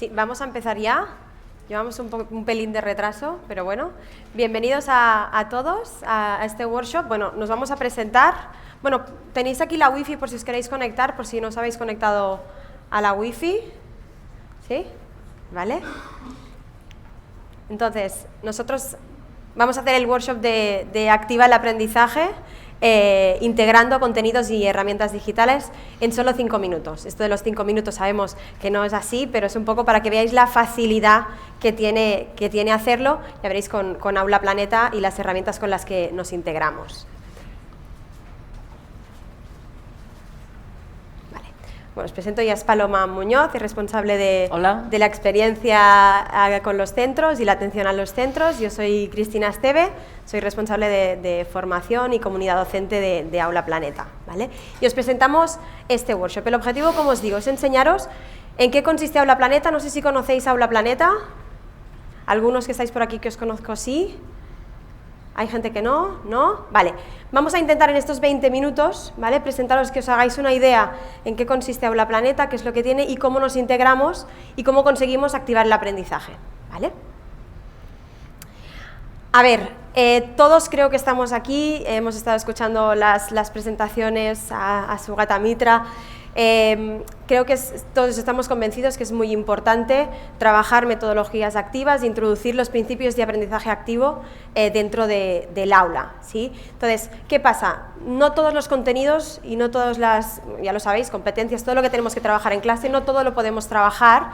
Sí, vamos a empezar ya. Llevamos un pelín de retraso, pero bueno. Bienvenidos a todos a este workshop. Bueno, nos vamos a presentar. Bueno, tenéis aquí la wifi por si os queréis conectar, por si no os habéis conectado a la wifi. ¿Sí? ¿Vale? Entonces, nosotros vamos a hacer el workshop de Activa el Aprendizaje, integrando contenidos y herramientas digitales en solo 5 minutos. Esto de los 5 minutos sabemos que no es así, pero es un poco para que veáis la facilidad que tiene hacerlo. Ya veréis con Aula Planeta y las herramientas con las que nos integramos. Vale. Bueno, os presento, ya es Paloma Muñoz, es responsable de la experiencia con los centros y la atención a los centros. Yo soy Cristina Esteve, soy responsable de formación y comunidad docente de Aula Planeta, ¿vale? Y os presentamos este workshop. El objetivo, como os digo, es enseñaros en qué consiste Aula Planeta. No sé si conocéis Aula Planeta. Algunos que estáis por aquí que os conozco, sí. ¿Hay gente que no? ¿No? Vale. Vamos a intentar en estos 20 minutos, ¿vale?, presentaros, que os hagáis una idea en qué consiste Aula Planeta, qué es lo que tiene y cómo nos integramos y cómo conseguimos activar el aprendizaje, ¿vale? A ver, todos creo que estamos aquí, hemos estado escuchando las presentaciones a Sugata Mitra. Creo que todos estamos convencidos que es muy importante trabajar metodologías activas e introducir los principios de aprendizaje activo dentro del aula, ¿sí? Entonces, ¿qué pasa? No todos los contenidos y no todas las, ya lo sabéis, competencias, todo lo que tenemos que trabajar en clase, no todo lo podemos trabajar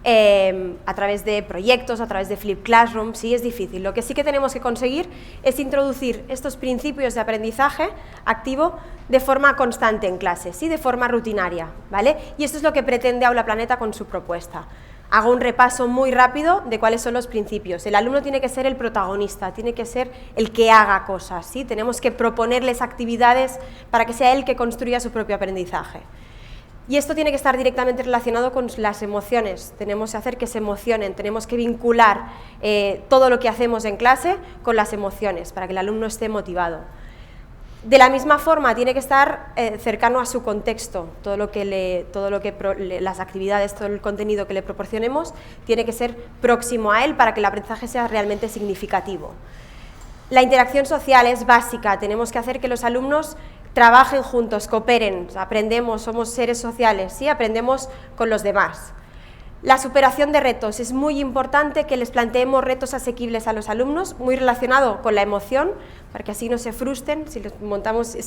a través de proyectos, a través de Flip Classroom. Sí, es difícil. Lo que sí que tenemos que conseguir es introducir estos principios de aprendizaje activo de forma constante en clase, ¿sí?, de forma rutinaria, ¿vale? Y esto es lo que pretende Aula Planeta con su propuesta. Hago un repaso muy rápido de cuáles son los principios. El alumno tiene que ser el protagonista, tiene que ser el que haga cosas, ¿sí? Tenemos que proponerles actividades para que sea él que construya su propio aprendizaje. Y esto tiene que estar directamente relacionado con las emociones. Tenemos que hacer que se emocionen, tenemos que vincular todo lo que hacemos en clase con las emociones para que el alumno esté motivado. De la misma forma, tiene que estar cercano a su contexto. Las actividades, todo el contenido que le proporcionemos tiene que ser próximo a él para que el aprendizaje sea realmente significativo. La interacción social es básica. Tenemos que hacer que los alumnos trabajen juntos, cooperen, aprendemos, somos seres sociales, ¿sí?, aprendemos con los demás. La superación de retos, es muy importante que les planteemos retos asequibles a los alumnos, muy relacionado con la emoción, para que así no se frustren. Si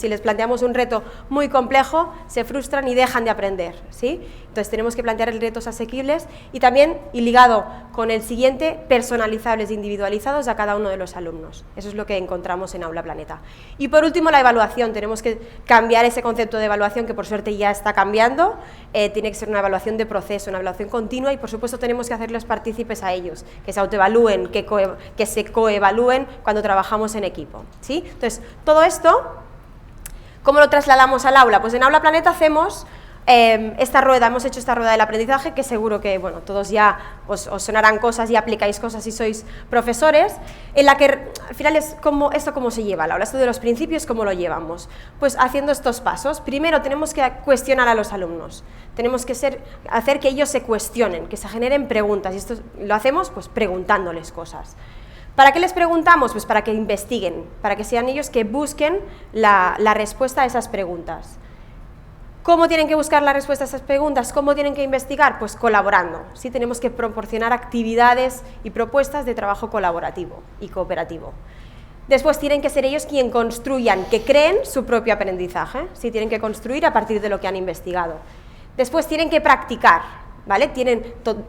les planteamos un reto muy complejo, se frustran y dejan de aprender, ¿sí? Entonces tenemos que plantear retos asequibles y también, y ligado con el siguiente, personalizables e individualizados a cada uno de los alumnos. Eso es lo que encontramos en Aula Planeta. Y por último, la evaluación. Tenemos que cambiar ese concepto de evaluación, que por suerte ya está cambiando. Tiene que ser una evaluación de proceso, una evaluación continua, y por supuesto tenemos que hacerles partícipes a ellos, que se autoevalúen, que se coevalúen cuando trabajamos en equipo, ¿sí? Entonces, todo esto, ¿cómo lo trasladamos al aula? Pues en Aula Planeta hacemos esta rueda, hemos hecho esta rueda del aprendizaje, que seguro que, bueno, todos ya os sonarán cosas y aplicáis cosas si sois profesores, en la que al final es cómo se lleva al aula, esto de los principios, cómo lo llevamos. Pues haciendo estos pasos. Primero tenemos que cuestionar a los alumnos, tenemos que hacer que ellos se cuestionen, que se generen preguntas, y esto lo hacemos pues preguntándoles cosas. ¿Para qué les preguntamos? Pues para que investiguen, para que sean ellos que busquen la respuesta a esas preguntas. ¿Cómo tienen que buscar la respuesta a esas preguntas? ¿Cómo tienen que investigar? Pues colaborando, ¿sí? Tenemos que proporcionar actividades y propuestas de trabajo colaborativo y cooperativo. Después tienen que ser ellos quienes construyan, que creen su propio aprendizaje, ¿sí? Tienen que construir a partir de lo que han investigado. Después tienen que practicar, ¿vale?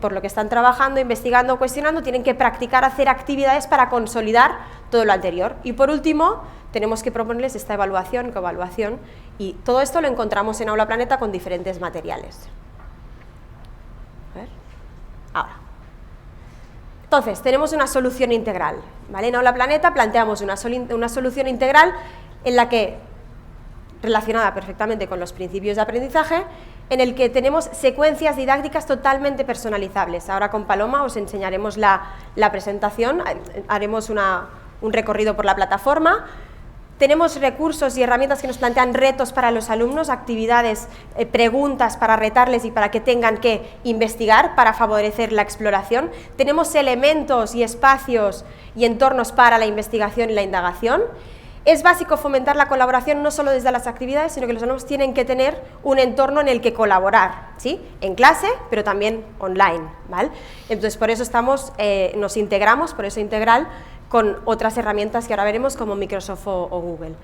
Por lo que están trabajando, investigando, cuestionando, tienen que practicar, hacer actividades para consolidar todo lo anterior. Y por último, tenemos que proponerles esta evaluación, coevaluación, y todo esto lo encontramos en Aula Planeta con diferentes materiales. A ver. Ahora. Entonces, tenemos una solución integral, ¿vale? En Aula Planeta planteamos una solución integral en la que, relacionada perfectamente con los principios de aprendizaje, en el que tenemos secuencias didácticas totalmente personalizables. Ahora con Paloma os enseñaremos la presentación, haremos un recorrido por la plataforma. Tenemos recursos y herramientas que nos plantean retos para los alumnos, actividades, preguntas para retarles y para que tengan que investigar, para favorecer la exploración. Tenemos elementos y espacios y entornos para la investigación y la indagación. Es básico fomentar la colaboración no solo desde las actividades, sino que los alumnos tienen que tener un entorno en el que colaborar, ¿sí? En clase, pero también online, ¿vale? Entonces, por eso nos integramos, por eso Integral, con otras herramientas que ahora veremos como Microsoft o Google.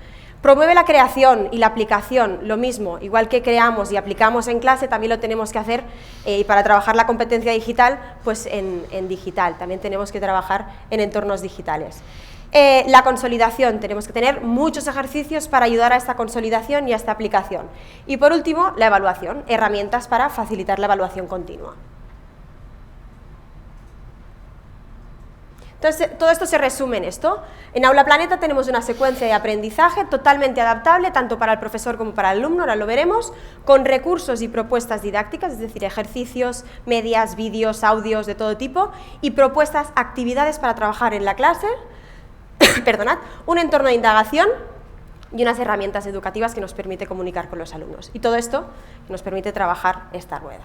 Promueve la creación y la aplicación, lo mismo, igual que creamos y aplicamos en clase, también lo tenemos que hacer y para trabajar la competencia digital, pues en digital, también tenemos que trabajar en entornos digitales. La consolidación, tenemos que tener muchos ejercicios para ayudar a esta consolidación y a esta aplicación. Y por último, la evaluación, herramientas para facilitar la evaluación continua. Entonces, todo esto se resume en esto. En Aula Planeta tenemos una secuencia de aprendizaje totalmente adaptable, tanto para el profesor como para el alumno, ahora lo veremos, con recursos y propuestas didácticas, es decir, ejercicios, medias, vídeos, audios de todo tipo, y propuestas, actividades para trabajar en la clase, perdonad, un entorno de indagación y unas herramientas educativas que nos permite comunicar con los alumnos. Y todo esto nos permite trabajar esta rueda.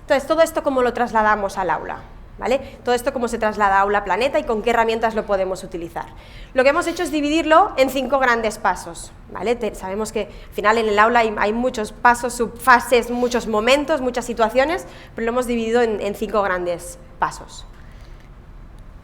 Entonces, todo esto, ¿cómo lo trasladamos al aula? ¿Vale? Todo esto cómo se traslada a Aula Planeta y con qué herramientas lo podemos utilizar. Lo que hemos hecho es dividirlo en 5 grandes pasos, ¿vale? Sabemos que al final en el aula hay muchos pasos, subfases, muchos momentos, muchas situaciones, pero lo hemos dividido en 5 grandes pasos.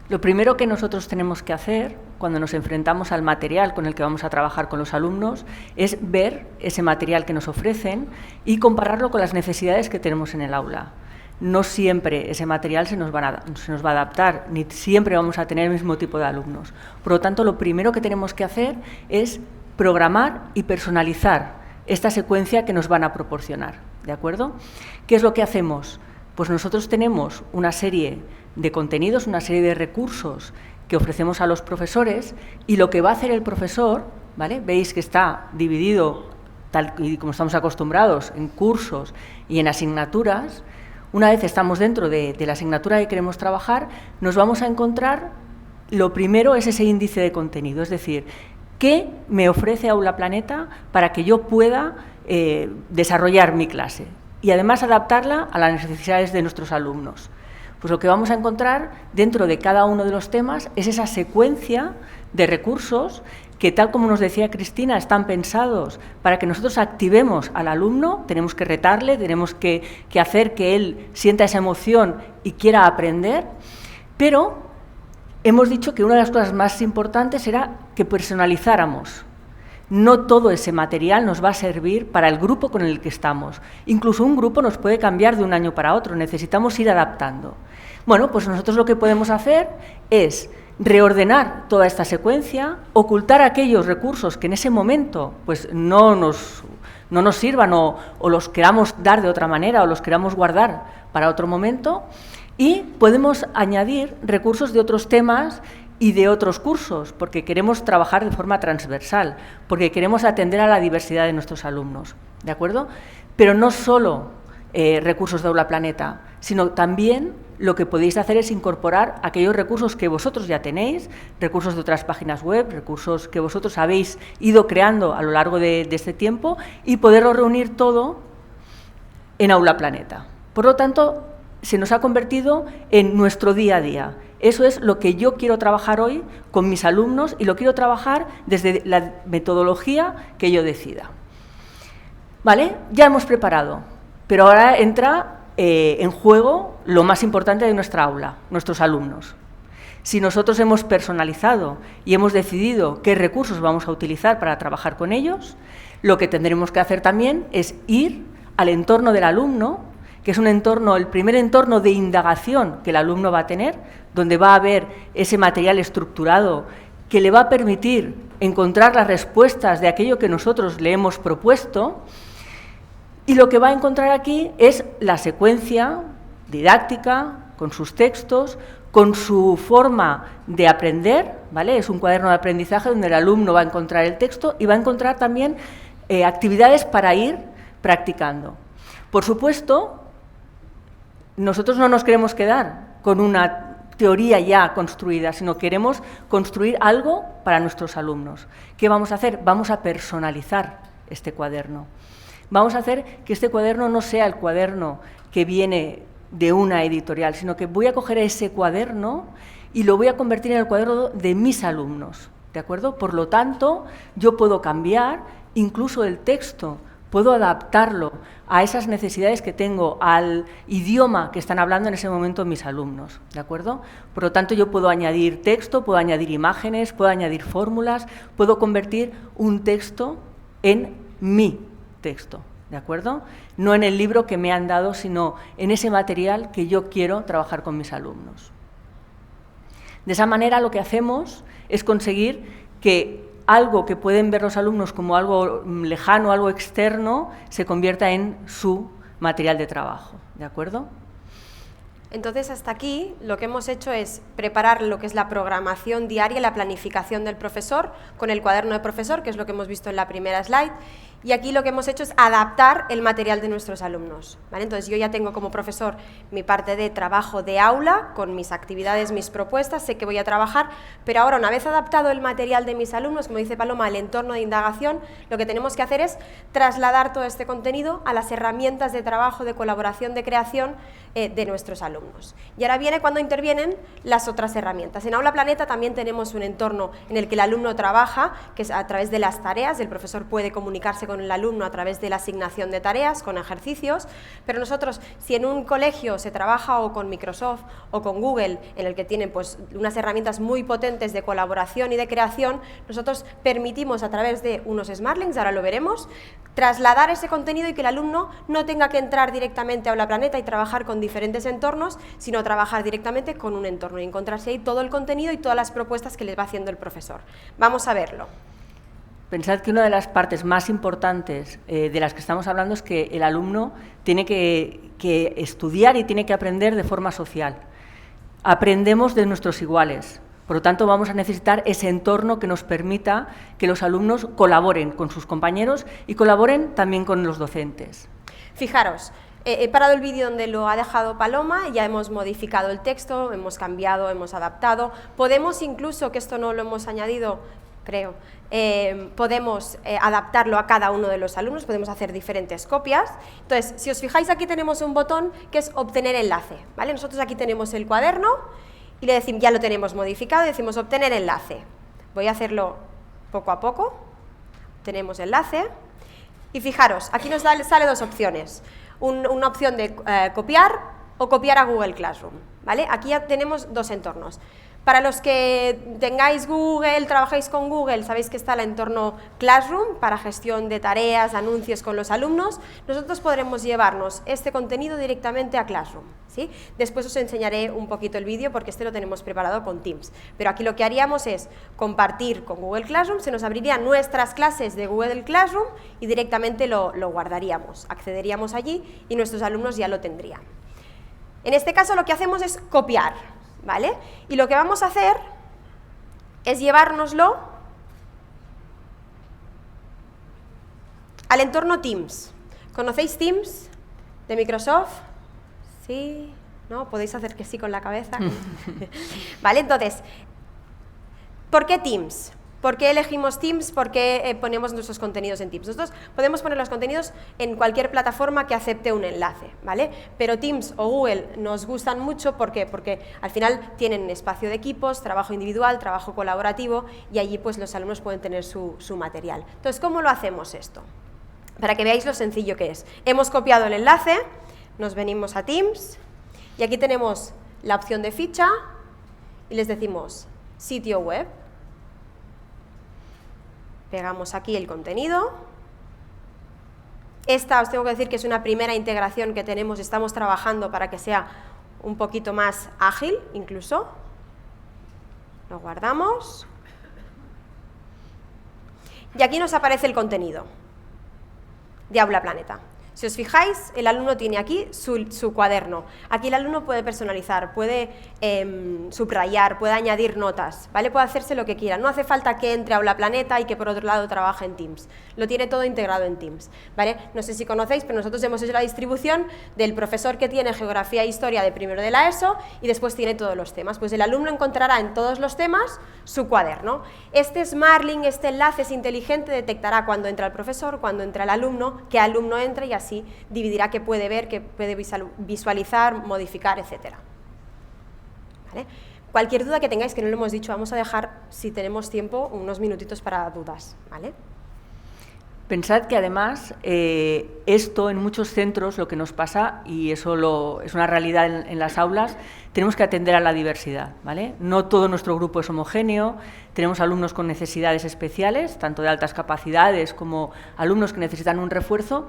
Lo primero que nosotros tenemos que hacer cuando nos enfrentamos al material con el que vamos a trabajar con los alumnos es ver ese material que nos ofrecen y compararlo con las necesidades que tenemos en el aula. No siempre ese material se nos va a adaptar, ni siempre vamos a tener el mismo tipo de alumnos. Por lo tanto, lo primero que tenemos que hacer es programar y personalizar esta secuencia que nos van a proporcionar, ¿de acuerdo? ¿Qué es lo que hacemos? Pues nosotros tenemos una serie de contenidos, una serie de recursos que ofrecemos a los profesores y lo que va a hacer el profesor, ¿vale? Veis que está dividido, tal y como estamos acostumbrados, en cursos y en asignaturas. Una vez estamos dentro de la asignatura que queremos trabajar, nos vamos a encontrar, lo primero es ese índice de contenido, es decir, ¿qué me ofrece Aula Planeta para que yo pueda desarrollar mi clase? Y además adaptarla a las necesidades de nuestros alumnos. Pues lo que vamos a encontrar dentro de cada uno de los temas es esa secuencia de recursos que, tal como nos decía Cristina, están pensados para que nosotros activemos al alumno, tenemos que retarle, tenemos que hacer que él sienta esa emoción y quiera aprender, pero hemos dicho que una de las cosas más importantes era que personalizáramos. No todo ese material nos va a servir para el grupo con el que estamos. Incluso un grupo nos puede cambiar de un año para otro, necesitamos ir adaptando. Bueno, pues nosotros lo que podemos hacer es reordenar toda esta secuencia, ocultar aquellos recursos que en ese momento pues, no nos sirvan o los queramos dar de otra manera o los queramos guardar para otro momento, y podemos añadir recursos de otros temas y de otros cursos, porque queremos trabajar de forma transversal, porque queremos atender a la diversidad de nuestros alumnos, ¿de acuerdo? Pero no solo recursos de Aula Planeta, sino también lo que podéis hacer es incorporar aquellos recursos que vosotros ya tenéis, recursos de otras páginas web, recursos que vosotros habéis ido creando a lo largo de este tiempo y poderlo reunir todo en Aula Planeta. Por lo tanto, se nos ha convertido en nuestro día a día. Eso es lo que yo quiero trabajar hoy con mis alumnos y lo quiero trabajar desde la metodología que yo decida. ¿Vale? Ya hemos preparado, pero ahora entra en juego lo más importante de nuestra aula, nuestros alumnos. Si nosotros hemos personalizado y hemos decidido qué recursos vamos a utilizar para trabajar con ellos, lo que tendremos que hacer también es ir al entorno del alumno, que es un entorno, el primer entorno de indagación que el alumno va a tener, donde va a haber ese material estructurado que le va a permitir encontrar las respuestas de aquello que nosotros le hemos propuesto, y lo que va a encontrar aquí es la secuencia didáctica, con sus textos, con su forma de aprender, ¿vale? Es un cuaderno de aprendizaje donde el alumno va a encontrar el texto y va a encontrar también actividades para ir practicando. Por supuesto, nosotros no nos queremos quedar con una teoría ya construida, sino queremos construir algo para nuestros alumnos. ¿Qué vamos a hacer? Vamos a personalizar este cuaderno. Vamos a hacer que este cuaderno no sea el cuaderno que viene de una editorial, sino que voy a coger ese cuaderno y lo voy a convertir en el cuaderno de mis alumnos, ¿de acuerdo? Por lo tanto, yo puedo cambiar incluso el texto, puedo adaptarlo a esas necesidades que tengo, al idioma que están hablando en ese momento mis alumnos, ¿de acuerdo? Por lo tanto, yo puedo añadir texto, puedo añadir imágenes, puedo añadir fórmulas, puedo convertir un texto en mi texto, ¿de acuerdo? No en el libro que me han ddo, sino en ese material que yo quiero trabajar con mis alumnos. De esa manera, lo que hacemos es conseguir que algo que pueden ver los alumnos como algo lejano, algo externo, se convierta en su material de trabajo, ¿de acuerdo? Entonces, hasta aquí lo que hemos hecho es preparar lo que es la programación diaria, la planificación del profesor con el cuaderno de profesor, que es lo que hemos visto en la primera slide, y aquí lo que hemos hecho es adaptar el material de nuestros alumnos, ¿vale? Entonces, yo ya tengo como profesor mi parte de trabajo de aula, con mis actividades, mis propuestas, sé que voy a trabajar, pero ahora, una vez adaptado el material de mis alumnos, como dice Paloma, al entorno de indagación, lo que tenemos que hacer es trasladar todo este contenido a las herramientas de trabajo, de colaboración, de creación de nuestros alumnos. Y ahora viene cuando intervienen las otras herramientas. En Aula Planeta también tenemos un entorno en el que el alumno trabaja, que es a través de las tareas. El profesor puede comunicarse con el alumno a través de la asignación de tareas, con ejercicios, pero nosotros, si en un colegio se trabaja o con Microsoft o con Google, en el que tienen pues unas herramientas muy potentes de colaboración y de creación, nosotros permitimos a través de unos Smart Links, ahora lo veremos, trasladar ese contenido y que el alumno no tenga que entrar directamente a Aula Planeta y trabajar con diferentes entornos, sino trabajar directamente con un entorno y encontrarse ahí todo el contenido y todas las propuestas que les va haciendo el profesor. Vamos a verlo. Pensad que una de las partes más importantes de las que estamos hablando es que el alumno tiene que estudiar y tiene que aprender de forma social. Aprendemos de nuestros iguales. Por lo tanto, vamos a necesitar ese entorno que nos permita que los alumnos colaboren con sus compañeros y colaboren también con los docentes. Fijaros, he parado el vídeo donde lo ha dejado Paloma, ya hemos modificado el texto, hemos cambiado, hemos adaptado. Podemos incluso, que esto no lo hemos añadido, creo, podemos adaptarlo a cada uno de los alumnos, podemos hacer diferentes copias. Entonces, si os fijáis, aquí tenemos un botón que es obtener enlace, ¿vale? Nosotros aquí tenemos el cuaderno y le decimos, ya lo tenemos modificado, y decimos obtener enlace. Voy a hacerlo poco a poco. Tenemos enlace y fijaros, aquí nos sale dos opciones. Una opción de copiar o copiar a Google Classroom, ¿vale? Aquí ya tenemos dos entornos. Para los que tengáis Google, trabajéis con Google, sabéis que está el entorno Classroom para gestión de tareas, anuncios con los alumnos. Nosotros podremos llevarnos este contenido directamente a Classroom, ¿sí? Después os enseñaré un poquito el vídeo porque este lo tenemos preparado con Teams. Pero aquí lo que haríamos es compartir con Google Classroom, se nos abrirían nuestras clases de Google Classroom y directamente lo guardaríamos, accederíamos allí y nuestros alumnos ya lo tendrían. En este caso lo que hacemos es copiar, ¿vale? Y lo que vamos a hacer es llevárnoslo al entorno Teams. ¿Conocéis Teams de Microsoft? ¿Sí? ¿No? Podéis hacer que sí con la cabeza. ¿Vale? Entonces, ¿por qué Teams? ¿Por qué elegimos Teams? ¿Por qué ponemos nuestros contenidos en Teams? Nosotros podemos poner los contenidos en cualquier plataforma que acepte un enlace, ¿vale? Pero Teams o Google nos gustan mucho, ¿por qué? Porque al final tienen espacio de equipos, trabajo individual, trabajo colaborativo y allí pues los alumnos pueden tener su material. Entonces, ¿cómo lo hacemos esto? Para que veáis lo sencillo que es. Hemos copiado el enlace, nos venimos a Teams y aquí tenemos la opción de ficha y les decimos sitio web. Pegamos aquí el contenido. Esta os tengo que decir que es una primera integración que tenemos, estamos trabajando para que sea un poquito más ágil incluso. Lo guardamos. Y aquí nos aparece el contenido de Aula Planeta. Si os fijáis, el alumno tiene aquí su cuaderno. Aquí el alumno puede personalizar, puede subrayar, puede añadir notas, ¿vale? Puede hacerse lo que quiera. No hace falta que entre a Aula Planeta y que por otro lado trabaje en Teams. Lo tiene todo integrado en Teams, ¿vale? No sé si conocéis, pero nosotros hemos hecho la distribución del profesor que tiene Geografía e Historia de primero de la ESO y después tiene todos los temas. Pues el alumno encontrará en todos los temas su cuaderno. Este Smartling, este enlace es inteligente, detectará cuando entra el profesor, cuando entra el alumno, qué alumno entra y así dividirá qué puede ver, qué puede visualizar, modificar, etc. ¿Vale? Cualquier duda que tengáis, que no lo hemos dicho, vamos a dejar, si tenemos tiempo, unos minutitos para dudas, ¿vale? Pensad que además esto en muchos centros lo que nos pasa, y eso es una realidad en las aulas, tenemos que atender a la diversidad, ¿vale? No todo nuestro grupo es homogéneo, tenemos alumnos con necesidades especiales, tanto de altas capacidades como alumnos que necesitan un refuerzo,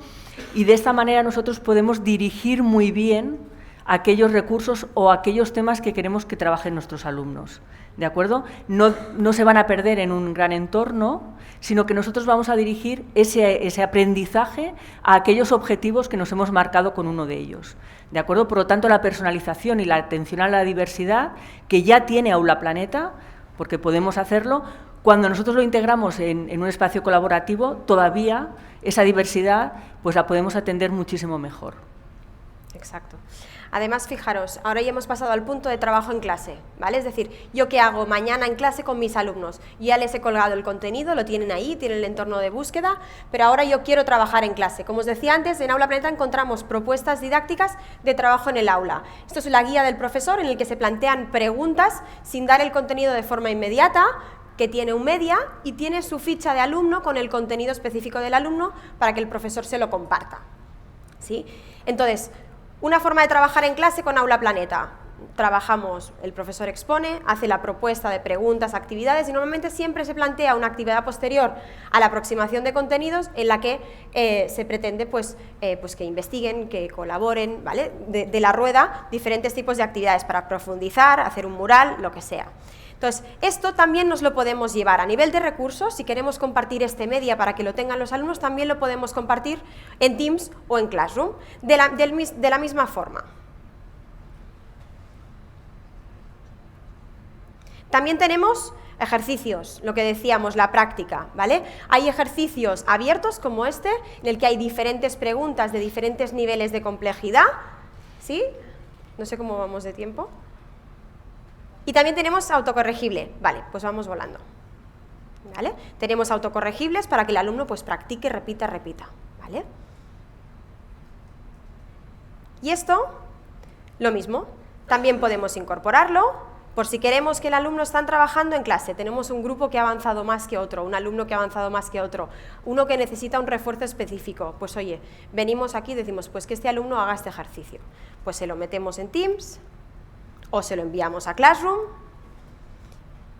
y de esta manera nosotros podemos dirigir muy bien aquellos recursos o aquellos temas que queremos que trabajen nuestros alumnos, ¿de acuerdo? No se van a perder en un gran entorno, sino que nosotros vamos a dirigir ese aprendizaje a aquellos objetivos que nos hemos marcado con uno de ellos, ¿de acuerdo? Por lo tanto, la personalización y la atención a la diversidad, que ya tiene Aula Planeta, porque podemos hacerlo, cuando nosotros lo integramos en un espacio colaborativo, todavía esa diversidad pues la podemos atender muchísimo mejor. Exacto. Además, fijaros, ahora ya hemos pasado al punto de trabajo en clase, ¿vale? Es decir, ¿yo qué hago mañana en clase con mis alumnos? Ya les he colgado el contenido, lo tienen ahí, tienen el entorno de búsqueda, pero ahora yo quiero trabajar en clase. Como os decía antes, en Aula Planeta encontramos propuestas didácticas de trabajo en el aula. Esto es la guía del profesor en el que se plantean preguntas sin dar el contenido de forma inmediata, que tiene un media y tiene su ficha de alumno con el contenido específico del alumno para que el profesor se lo comparta, ¿sí? Entonces, una forma de trabajar en clase con Aula Planeta. Trabajamos, el profesor expone, hace la propuesta de preguntas, actividades y normalmente siempre se plantea una actividad posterior a la aproximación de contenidos en la que se pretende pues que investiguen, que colaboren, ¿vale? De la rueda, diferentes tipos de actividades para profundizar, hacer un mural, lo que sea. Entonces, esto también nos lo podemos llevar a nivel de recursos. Si queremos compartir este media para que lo tengan los alumnos, también lo podemos compartir en Teams o en Classroom, de la misma forma. También tenemos ejercicios, lo que decíamos, la práctica, ¿vale? Hay ejercicios abiertos como este, en el que hay diferentes preguntas de diferentes niveles de complejidad, ¿sí? No sé cómo vamos de tiempo. Y también tenemos autocorregible, vale, pues vamos volando, ¿vale? Tenemos autocorregibles para que el alumno pues practique, repita, ¿vale? Y esto, lo mismo, también podemos incorporarlo, por si queremos que el alumno está trabajando en clase, tenemos un grupo que ha avanzado más que otro, un alumno que ha avanzado más que otro, uno que necesita un refuerzo específico, pues oye, venimos aquí y decimos, pues que este alumno haga este ejercicio, pues se lo metemos en Teams, o se lo enviamos a Classroom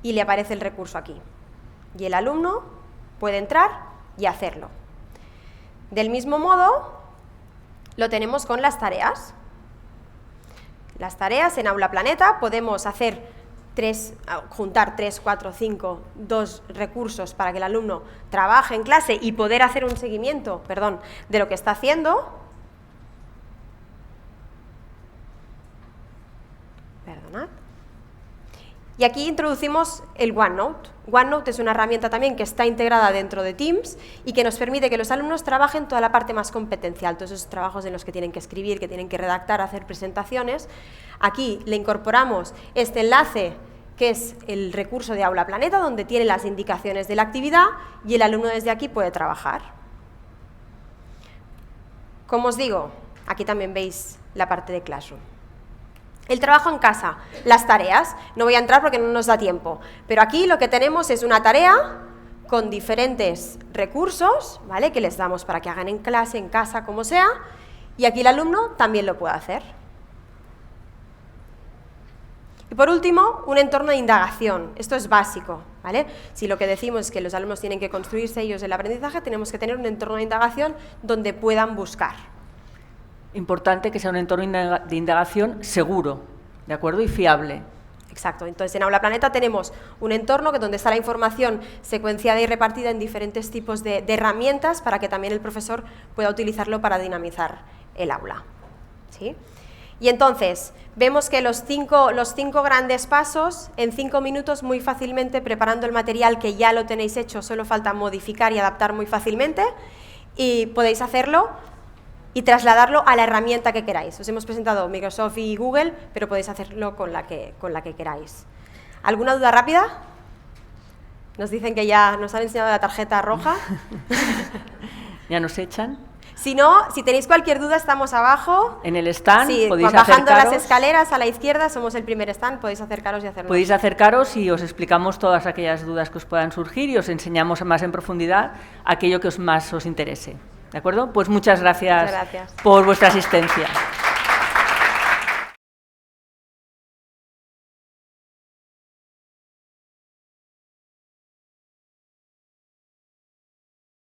y le aparece el recurso aquí. Y el alumno puede entrar y hacerlo. Del mismo modo, lo tenemos con las tareas. Las tareas en Aula Planeta podemos hacer juntar 3, 4, 5, 2 recursos para que el alumno trabaje en clase y poder hacer un seguimiento, de lo que está haciendo. Perdonad. Y aquí introducimos el OneNote. OneNote es una herramienta también que está integrada dentro de Teams y que nos permite que los alumnos trabajen toda la parte más competencial, todos esos trabajos en los que tienen que escribir, que tienen que redactar, hacer presentaciones. Aquí le incorporamos este enlace, que es el recurso de Aula Planeta, donde tiene las indicaciones de la actividad y el alumno desde aquí puede trabajar. Como os digo, aquí también veis la parte de Classroom. El trabajo en casa, las tareas, no voy a entrar porque no nos da tiempo, pero aquí lo que tenemos es una tarea con diferentes recursos, ¿vale? Que les damos para que hagan en clase, en casa, como sea, y aquí el alumno también lo puede hacer. Y por último, un entorno de indagación, esto es básico, ¿vale? Si lo que decimos es que los alumnos tienen que construirse ellos el aprendizaje, tenemos que tener un entorno de indagación donde puedan buscar. Importante que sea un entorno de indagación seguro, ¿de acuerdo? Y fiable. Exacto. Entonces, en Aula Planeta tenemos un entorno donde está la información secuenciada y repartida en diferentes tipos de herramientas para que también el profesor pueda utilizarlo para dinamizar el aula. ¿Sí? Y entonces, vemos que los cinco grandes pasos, en 5 minutos, muy fácilmente, preparando el material que ya lo tenéis hecho, solo falta modificar y adaptar muy fácilmente, y podéis hacerlo y trasladarlo a la herramienta que queráis. Os hemos presentado Microsoft y Google, pero podéis hacerlo con la que queráis. ¿Alguna duda rápida? Nos dicen que ya nos han enseñado la tarjeta roja. ¿Ya nos echan? Si no, si tenéis cualquier duda, estamos abajo. En el stand, sí, podéis bajando acercaros. las escaleras a la izquierda, somos el primer stand, podéis acercaros y hacerlo. Podéis acercaros y os explicamos todas aquellas dudas que os puedan surgir y os enseñamos más en profundidad aquello que más os interese. ¿De acuerdo? Pues muchas gracias por vuestra asistencia.